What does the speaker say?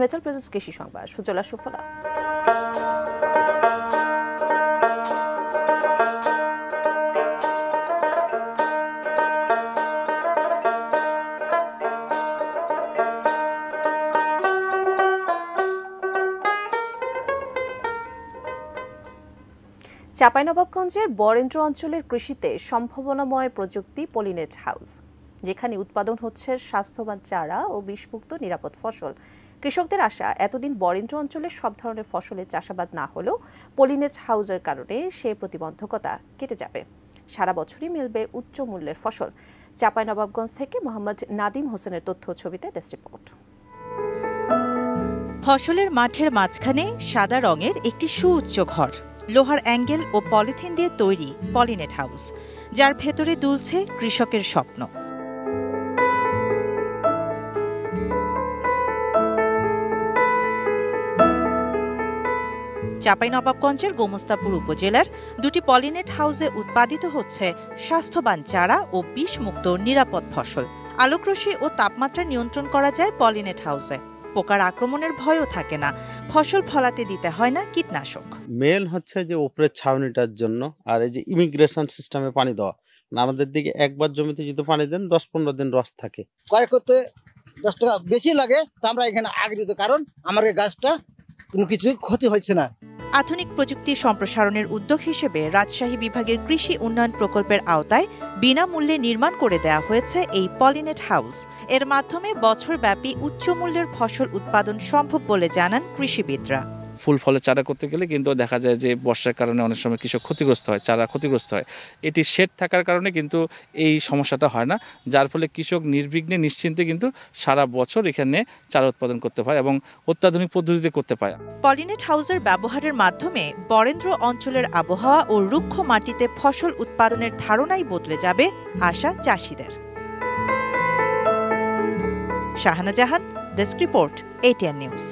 Metal presence কৃষি সংবাদ সুজলা সুফলা। চাঁপাইনবাবগঞ্জের বরেন্দ্র অঞ্চলের কৃষিতে সম্ভাবনাময় প্রযুক্তি পলিনেট হাউস, যেখানে উৎপাদন হচ্ছে স্বাস্থ্যবান চারা ও বিষমুক্ত নিরাপদ ফসল। কৃষকদের আশা, এতদিন বরেন্দ্র অঞ্চলের সব ধরনের ফসলের চাষাবাদ না হলেও পলিনেট হাউসের কারণে সেই প্রতিবন্ধকতা কেটে যাবে। সারা বছরই মিলবে উচ্চ মূল্যের ফসল। চাঁপাইনবাবগঞ্জ থেকে মোহাম্মদ নাদিম হোসেনের তথ্য ছবিতে ডেস্ক রিপোর্ট। ফসলের মাঠের মাঝখানে সাদা রঙের একটি সুউচ্চ ঘর, লোহার অ্যাঙ্গেল ও পলিথিন দিয়ে তৈরি পলিনেট হাউস, যার ভেতরে দুলছে কৃষকের স্বপ্ন। চাঁপাইনবাবগঞ্জের গোমস্তাপুর উপজেলার দুটি পলিনেট হাউসে উৎপাদিত হচ্ছে স্বাস্থ্যবান চারা ও বিষমুক্ত নিরাপদ ফসল। আলোকরশ্মি ও তাপমাত্রা নিয়ন্ত্রণ করা যায় পলিনেট হাউসে। পোকার আক্রমণের ভয়ও থাকে না, ফসল ফলাতে দিতে হয় না কীটনাশক। মেন হচ্ছে যে উপরের ছাউনিটার জন্য, আর এই যে ইমিগ্রেশন সিস্টেমে পানি দেওয়া, আমাদের দিকে একবার জমিতে যদি পানি দেন 10-15 দিন রস থাকে। ক্রয় করতে 10 টাকা বেশি লাগে, তা আমরা এখানে আগ্রহীত, কারণ আমার এই গাছটা কোনো কিছু ক্ষতি হচ্ছে না। আধুনিক প্রযুক্তি সম্প্রসারণের উদ্যোগ হিসেবে রাজশাহী বিভাগের কৃষি উন্নয়ন প্রকল্পের আওতায় বিনামূল্যে নির্মাণ করে দেওয়া হয়েছে এই পলিনেট হাউস। এর মাধ্যমে বছরব্যাপী উচ্চ মূল্যের ফসল উৎপাদন সম্ভব বলে জানান কৃষিবিদরা। ফুল ফলের চারা করতে গেলে কিন্তু দেখা যায় যে বর্ষার কারণে অনেক সময় কৃষক ক্ষতিগ্রস্ত হয়, চারা ক্ষতিগ্রস্ত হয়। এটি শেড থাকার কারণে কিন্তু এই সমস্যাটা হয় না, যার ফলে কৃষক নির্বিঘ্নে নিশ্চিন্তে কিন্তু সারা বছর এখানে চারা উৎপাদন করতে পারে এবং অত্যাধুনিক পদ্ধতিতে করতে পারে। পলিনেট হাউসের ব্যবহারের মাধ্যমে বরেন্দ্র অঞ্চলের আবহাওয়া ও রুক্ষ মাটিতে ফসল উৎপাদনের ধারণাই বদলে যাবে, আশা চাষিদের। শাহানা জাহান, ডেস্ক রিপোর্ট, ATN নিউজ।